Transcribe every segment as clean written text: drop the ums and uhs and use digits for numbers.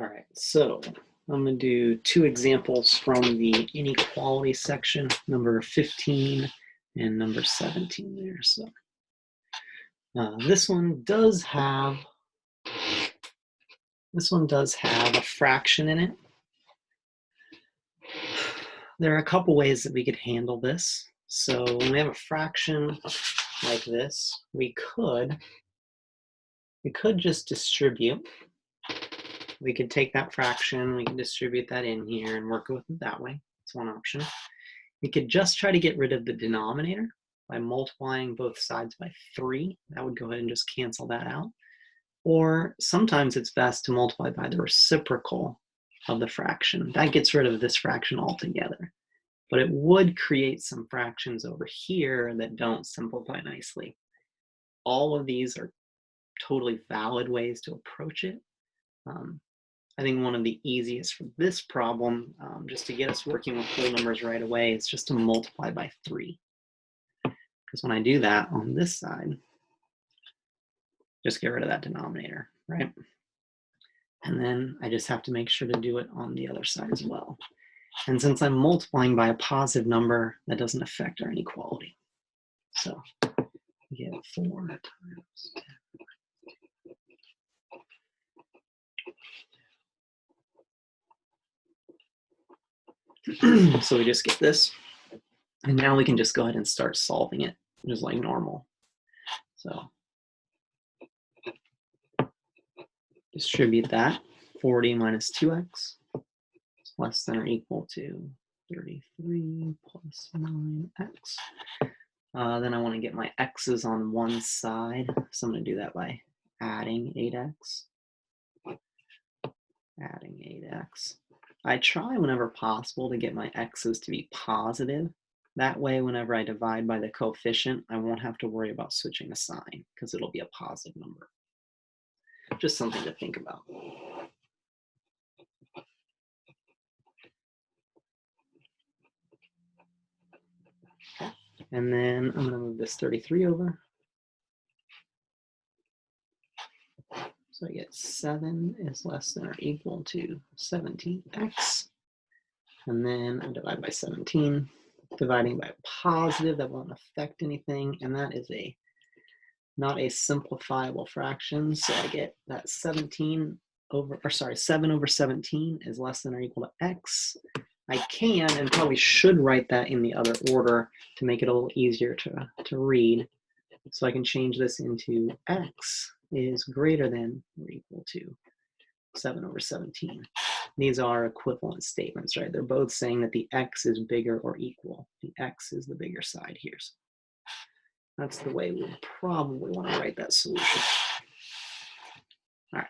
All right, so I'm going to do two examples from the inequality section, number 15 and number 17 there. So this one does have a fraction in it. There are a couple ways that we could handle this. So when we have a fraction like this, we could just distribute. We could take that fraction, we can distribute that in here and work with it that way. That's one option. We could just try to get rid of the denominator by multiplying both sides by 3. That would go ahead and just cancel that out. Or sometimes it's best to multiply by the reciprocal of the fraction. That gets rid of this fraction altogether. But it would create some fractions over here that don't simplify nicely. All of these are totally valid ways to approach it. I think one of the easiest for this problem, just to get us working with whole numbers right away, is just to multiply by 3. Because when I do that on this side, just get rid of that denominator, right? And then I just have to make sure to do it on the other side as well. And since I'm multiplying by a positive number, that doesn't affect our inequality. So we get 4 times 10. So we just get this. And now we can just go ahead and start solving it just like normal. So distribute that. 40 minus 2x is less than or equal to 33 plus 9x. Then I want to get my x's on one side. So I'm going to do that by adding 8x. Adding 8x. I try whenever possible to get my x's to be positive. That way, whenever I divide by the coefficient, I won't have to worry about switching the sign because it'll be a positive number. Just something to think about. Okay. And then I'm going to move this 33 over. So I get 7 is less than or equal to 17x. And then I divide by 17. Dividing by positive, that won't affect anything. And that is not a simplifiable fraction. So I get that 7 over 17 is less than or equal to x. I can and probably should write that in the other order to make it a little easier to read. So I can change this into x is greater than or equal to 7 over 17. These are equivalent statements, right? They're both saying that the x is bigger or equal. The x is the bigger side here. So that's the way we probably want to write that solution. All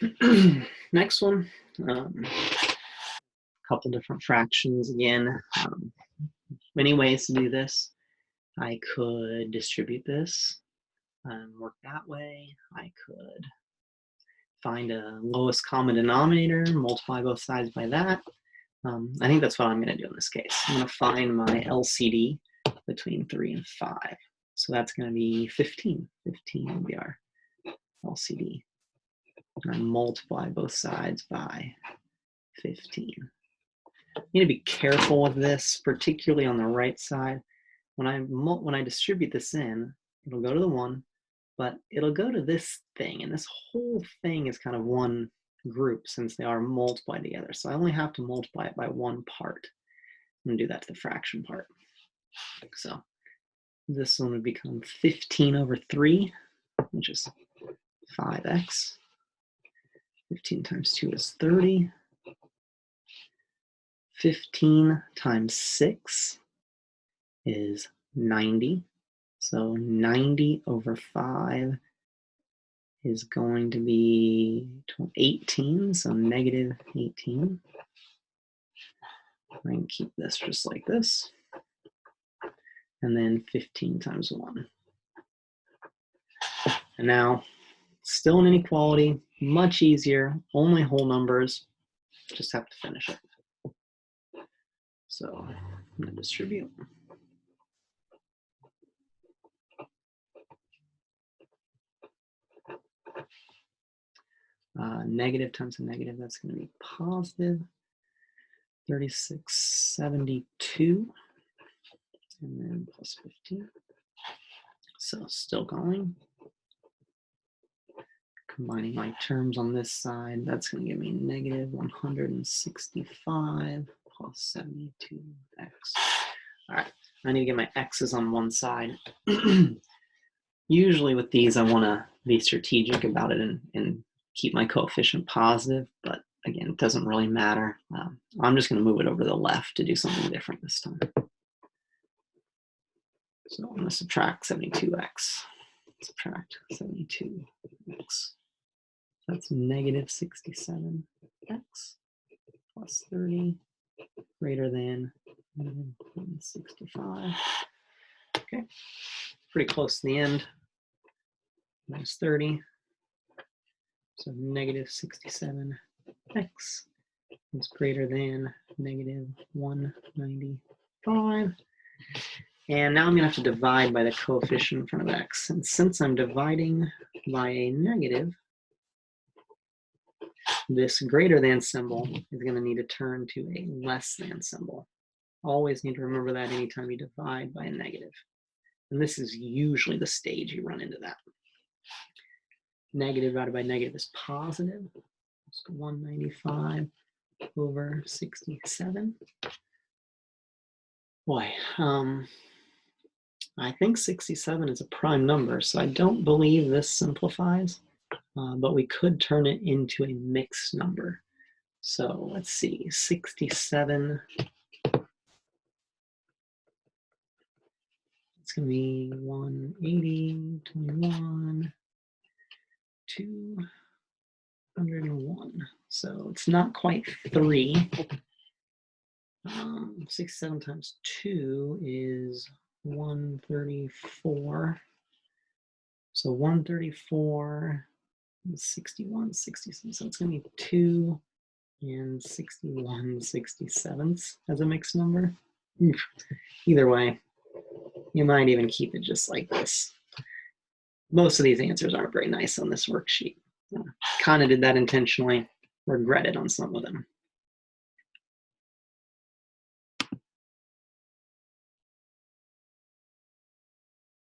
right. Next one. A couple different fractions again. Many ways to do this. I could distribute this and work that way. I could find a lowest common denominator, multiply both sides by that. I think that's what I'm going to do in this case. I'm going to find my LCD between 3 and 5. So that's going to be 15. 15 will be our LCD. And I multiply both sides by 15. You need to be careful with this, particularly on the right side. When I distribute this in, it'll go to the 1, but it'll go to this thing, and this whole thing is kind of one group since they are multiplied together. So I only have to multiply it by one part. I'm going to do that to the fraction part. So this one would become 15 over 3, which is 5x. 15 times 2 is 30. 15 times 6 is 90. So 90 over 5 is going to be 18, so negative 18. I can keep this just like this. And then 15 times 1. And now, still an inequality, much easier, only whole numbers, just have to finish it. So I'm going to distribute. Negative times a negative, that's going to be positive 3672, and then plus 15. So still going. Combining my terms on this side, that's going to give me negative 165 plus 72x. All right, I need to get my x's on one side. Usually with these, I want to be strategic about it and keep my coefficient positive, but again, it doesn't really matter. I'm just going to move it over to the left to do something different this time. So I'm going to subtract 72x. Subtract 72x. That's negative 67x plus 30 greater than negative 165. Okay, pretty close to the end. Minus 30. So negative 67x is greater than negative 195. And now I'm going to have to divide by the coefficient in front of x. And since I'm dividing by a negative, this greater than symbol is going to need to turn to a less than symbol. Always need to remember that anytime you divide by a negative. And this is usually the stage you run into that. Negative divided by negative is positive. It's 195 over 67. Boy, I think 67 is a prime number, so I don't believe this simplifies, but we could turn it into a mixed number. So let's see, 67, it's going to be 180, 21, 201. So it's not quite 3. 67 times 2 is 134. So 134, 61, 67. So it's going to be 2 and 61 67ths as a mixed number. Either way, you might even keep it just like this. Most of these answers aren't very nice on this worksheet. Kind of did that intentionally, regretted on some of them.